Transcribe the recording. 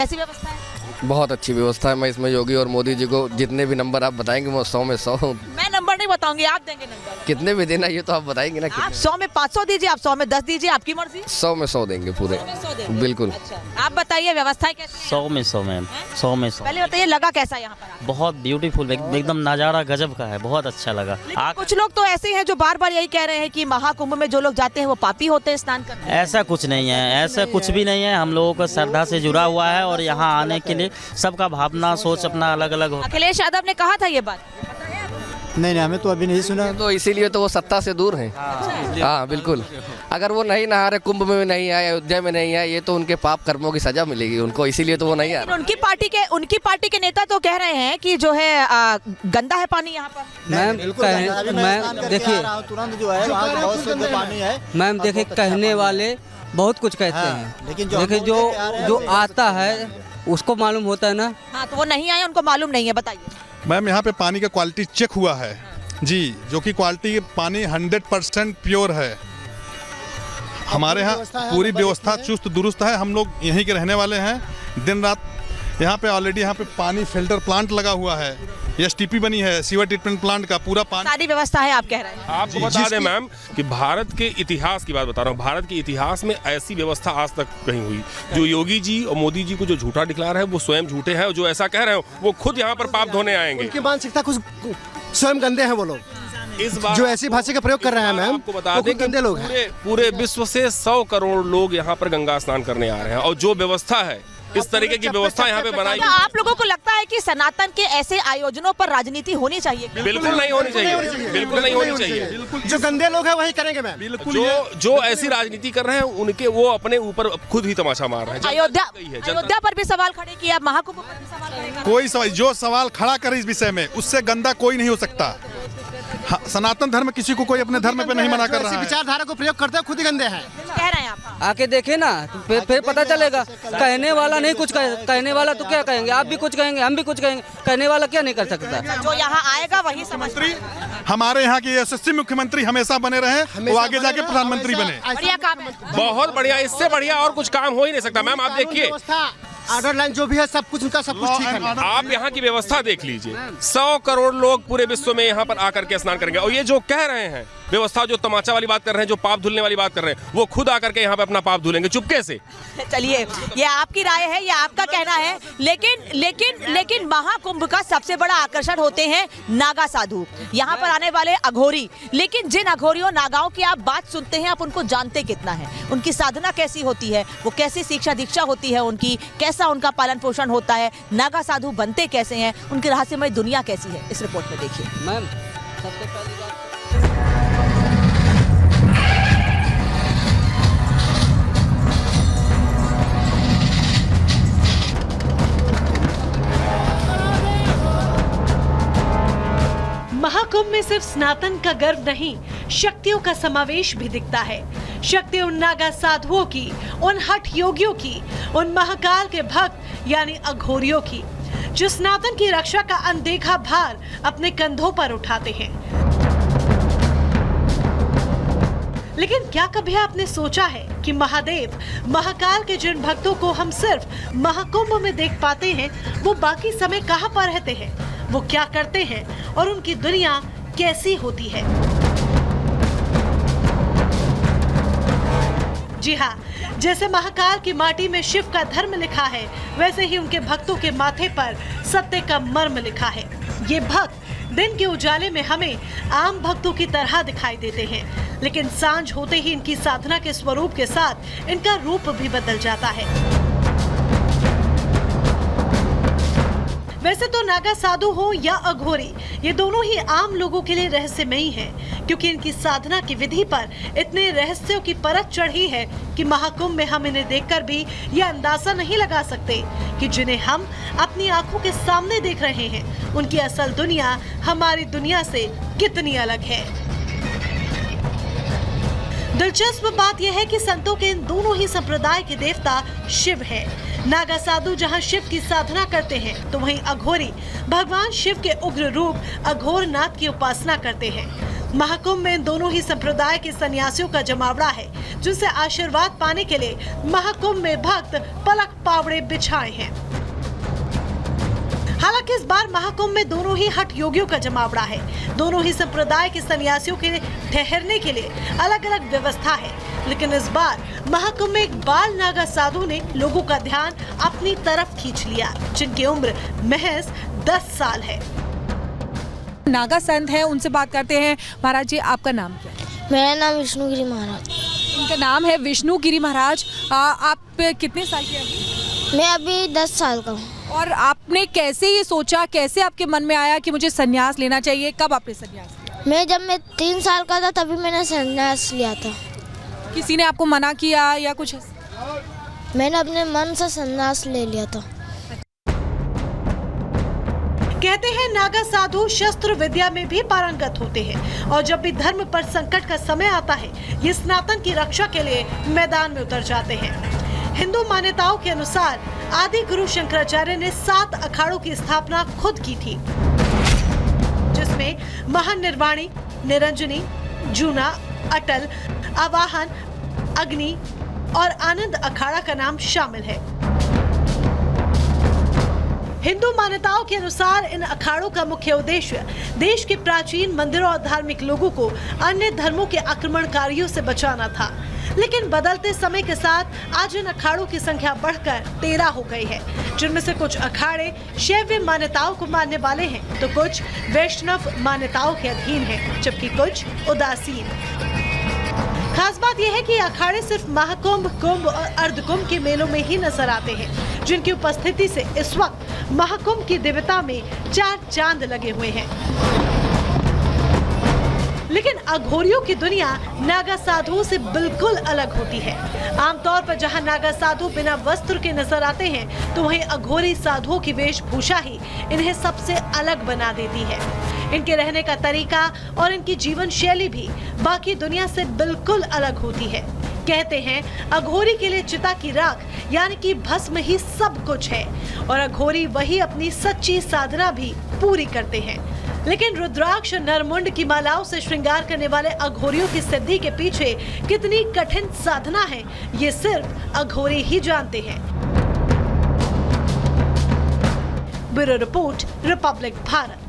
कैसी व्यवस्था है? बहुत अच्छी व्यवस्था है। मैं इसमें योगी और मोदी जी को जितने भी नंबर आप बताएंगे वो 100 में 100। मैं नंबर नहीं बताऊंगी, आप देंगे नंबर। कितने भी देना ये तो आप बताएंगे ना। आप 100 में 500 दीजिए, आप 100 में 10 दीजिए, आपकी मर्जी। 100 में 100 देंगे पूरे। 100 में 100 देंगे। बिल्कुल। अच्छा, आप बताइए व्यवस्थाएं कैसी हैं? 100 में 100 मैम, 100 में 100। पहले बताइए लगा कैसा यहाँ पर आपको? बहुत ब्यूटीफुल, एकदम नज़ारा गजब का है, बहुत अच्छा लगा। लेकिन कुछ लोग तो ऐसे हैं जो बार बार यही कह रहे हैं कि महाकुंभ में जो लोग जाते हैं वो पापी होते हैं स्नान करने। ऐसा कुछ नहीं है, ऐसा कुछ भी नहीं है। हम लोगों का श्रद्धा से जुड़ा हुआ है और यहाँ आने के लिए सबका भावना सोच अपना अलग अलग हो। अखिलेश यादव ने कहा था ये बात। नहीं, हमें तो अभी नहीं सुना। तो इसीलिए तो वो सत्ता से दूर हैं। हाँ बिल्कुल। अगर वो नहीं नहा रहे, कुंभ में नहीं आए, अयोध्या में नहीं आए, ये तो उनके पाप कर्मों की सजा मिलेगी उनको, इसीलिए तो वो नहीं आ रहे। उनकी पार्टी के नेता तो कह रहे हैं कि जो है गंदा है पानी यहाँ पर। मैम देखिए, तुरंत जो है वहाँ बहुत शुद्ध पानी है। मैम देखिए, कहने वाले बहुत कुछ कहते हैं, लेकिन देखिए जो आता है उसको मालूम होता है ना। हाँ, तो वो नहीं आए, उनको मालूम नहीं है। बताइए मैम, यहाँ पे पानी का क्वालिटी चेक हुआ है जी, जो कि क्वालिटी पानी 100% प्योर है। हमारे यहाँ पूरी व्यवस्था चुस्त दुरुस्त है। हम लोग यहीं के रहने वाले हैं। दिन रात यहाँ पे ऑलरेडी यहाँ पे पानी फिल्टर प्लांट लगा हुआ है, एसटीपी बनी है, सीवर ट्रीटमेंट प्लांट का पूरा पानी, सारी व्यवस्था है। आप कह रहे हैं आपको बता दें मैम कि भारत के इतिहास की बात बता रहा हूँ, भारत के इतिहास में ऐसी व्यवस्था आज तक कहीं हुई। जो योगी जी और मोदी जी को जो झूठा दिखला रहे हैं वो स्वयं झूठे हैं, और जो ऐसा कह रहे हो वो खुद यहाँ पर पाप धोने आएंगे। उनकी मानसिकता कुछ स्वयं गंदे हैं वो लोग। इस बार जो ऐसी भाषा का प्रयोग कर रहे हैं मैम, आपको बता दें कि गंदे लोग हैं। पूरे विश्व से 100 करोड़ लोग यहाँ पर गंगा स्नान करने आ रहे हैं, और जो व्यवस्था है, इस तरीके की व्यवस्था यहाँ पे बनाई। क्या आप लोगों को लगता है कि सनातन के ऐसे आयोजनों पर राजनीति होनी चाहिए? बिल्कुल नहीं होनी चाहिए, बिल्कुल नहीं होनी चाहिए। जो गंदे लोग हैं वही करेंगे मैम। जो ऐसी राजनीति कर रहे हैं उनके वो अपने ऊपर खुद ही तमाशा मार रहे हैं। अयोध्या पर भी सवाल खड़े किया, महाकुंभ पर भी सवाल करेंगे। कोई सवाल जो सवाल खड़ा करे इस विषय में, उससे गंदा कोई नहीं हो सकता। हाँ, सनातन धर्म किसी को कोई अपने धर्म पे नहीं मना कर रहा है। विचारधारा को प्रयोग करते हैं खुद ही गंदे हैं। कह रहे हैं आप। आके देखे ना, तो फिर पता चलेगा। कहने वाला नहीं कुछ कहने वाला तो क्या कहेंगे? आप भी कुछ कहेंगे, हम भी कुछ कहेंगे। कहने वाला क्या नहीं कर सकता? जो यहाँ आएगा वही समझ। हमारे यहाँ के यशस्वी मुख्यमंत्री हमेशा बने रहे, वो आगे जाके प्रधानमंत्री बने। बढ़िया काम है, बहुत बढ़िया। इससे बढ़िया और कुछ काम हो ही नहीं सकता। मैम आप देखिए, ऑर्डर लाइन जो भी है सब कुछ उनका, सब कुछ ठीक है। आप यहाँ की व्यवस्था देख लीजिए। 100 करोड़ लोग पूरे विश्व में यहाँ पर आकर के स्नान करेंगे, और ये जो कह रहे हैं व्यवस्था, जो तमाचा वाली बात कर रहे हैं, जो पाप धुलने वाली बात कर रहे हैं, वो खुद आकर के यहाँ पे अपना पाप धुलेंगे चुपके से। चलिए, ये आपकी राय है, ये आपका कहना है, लेकिन महाकुंभ का सबसे बड़ा आकर्षण होते हैं नागा साधु, यहाँ पर आने वाले अघोरी। लेकिन जिन अघोरियों नागाओं की आप बात सुनते हैं, आप उनको जानते कितना है? उनकी साधना कैसी होती है? वो कैसी शिक्षा दीक्षा होती है उनकी? कैसा उनका पालन पोषण होता है? नागा साधु बनते कैसे हैं? उनकी रहस्यमय दुनिया कैसी है? इस रिपोर्ट में देखिए। मैम सबसे पहली बात, महाकुंभ में सिर्फ सनातन का गर्व नहीं, शक्तियों का समावेश भी दिखता है। शक्ति उन नागा साधुओं की, उन हठ योगियों की, उन महाकाल के भक्त यानी अघोरियों की, जो सनातन की रक्षा का अनदेखा भार अपने कंधों पर उठाते हैं। लेकिन क्या कभी आपने सोचा है कि महादेव महाकाल के जिन भक्तों को हम सिर्फ महाकुंभ में देख पाते हैं, वो बाकी समय कहां पर रहते हैं? वो क्या करते हैं और उनकी दुनिया कैसी होती है? जी हाँ, जैसे महाकाल की माटी में शिव का धर्म लिखा है, वैसे ही उनके भक्तों के माथे पर सत्य का मर्म लिखा है। ये भक्त दिन के उजाले में हमें आम भक्तों की तरह दिखाई देते हैं, लेकिन सांझ होते ही इनकी साधना के स्वरूप के साथ इनका रूप भी बदल जाता है। वैसे तो नागा साधु हो या अघोरी, ये दोनों ही आम लोगों के लिए रहस्यमयी हैं, क्योंकि इनकी साधना की विधि पर इतने रहस्यों की परत चढ़ी है कि महाकुंभ में हम इन्हें देखकर भी यह अंदाजा नहीं लगा सकते कि जिन्हें हम अपनी आंखों के सामने देख रहे हैं, उनकी असल दुनिया हमारी दुनिया से कितनी अलग है। दिलचस्प बात यह है कि संतों के इन दोनों ही संप्रदाय के देवता शिव है। नागा साधु जहां शिव की साधना करते हैं, तो वहीं अघोरी भगवान शिव के उग्र रूप अघोरनाथ की उपासना करते हैं। महाकुंभ में दोनों ही संप्रदाय के सन्यासियों का जमावड़ा है, जिनसे आशीर्वाद पाने के लिए महाकुंभ में भक्त पलक पावड़े बिछाए हैं। हालांकि इस बार महाकुंभ में दोनों ही हठ योगियों का जमावड़ा है। दोनों ही संप्रदाय के सन्यासियों के ठहरने के लिए अलग अलग व्यवस्था है, लेकिन इस बार महाकुंभ में एक बाल नागा साधु ने लोगों का ध्यान अपनी तरफ खींच लिया, जिनकी उम्र महज 10 साल है। नागा संत है, उनसे बात करते हैं। महाराज जी, आपका नाम क्या है? मेरा नाम विष्णुगिरी महाराज। इनका नाम है विष्णुगिरी महाराज। आप कितने साल के अभी? मैं अभी 10 साल का हूँ। और आपने कैसे ये सोचा, कैसे आपके मन में आया कि मुझे संन्यास लेना चाहिए? कब आपने संन्यास लिया? जब मैं 3 साल का था तभी मैंने संन्यास लिया था। किसी ने आपको मना किया या कुछ? मैंने अपने मन से संन्यास ले लिया था। कहते हैं नागा साधु शस्त्र विद्या में भी पारंगत होते हैं और जब भी धर्म पर संकट का समय आता है, ये सनातन की रक्षा के लिए मैदान में उतर जाते हैं। हिंदू मान्यताओं के अनुसार आदि गुरु शंकराचार्य ने 7 अखाड़ों की स्थापना खुद की थी, जिसमें महानिर्वाणी, निरंजनी, जूना, अटल, आवाहन, अग्नि और आनंद अखाड़ा का नाम शामिल है। हिंदू मान्यताओं के अनुसार इन अखाड़ों का मुख्य उद्देश्य देश के प्राचीन मंदिरों और धार्मिक लोगों को अन्य धर्मों के आक्रमणकारियों से बचाना था, लेकिन बदलते समय के साथ आज इन अखाड़ों की संख्या बढ़कर 13 हो गई है, जिनमें से कुछ अखाड़े शैव मान्यताओं को मानने वाले हैं, तो कुछ वैष्णव मान्यताओं के अधीन हैं, जबकि कुछ उदासीन। खास बात यह है कि अखाड़े सिर्फ महाकुंभ, कुंभ और अर्धकुंभ के मेलों में ही नजर आते हैं, जिनकी उपस्थिति से इस वक्त महाकुंभ की दिव्यता में 4 चांद लगे हुए हैं। लेकिन अघोरियों की दुनिया नागा साधुओं से बिल्कुल अलग होती है। आमतौर पर जहां नागा साधु बिना वस्त्र के नजर आते हैं, तो वहीं अघोरी साधुओं की वेशभूषा ही इन्हें सबसे अलग बना देती है। इनके रहने का तरीका और इनकी जीवन शैली भी बाकी दुनिया से बिल्कुल अलग होती है। कहते हैं अघोरी के लिए चिता की राख यानी कि भस्म ही सब कुछ है, और अघोरी वही अपनी सच्ची साधना भी पूरी करते हैं। लेकिन रुद्राक्ष नरमुंड की मालाओं से श्रृंगार करने वाले अघोरियों की सिद्धि के पीछे कितनी कठिन साधना है, ये सिर्फ अघोरी ही जानते हैं। Bureau report, Republic Bharat.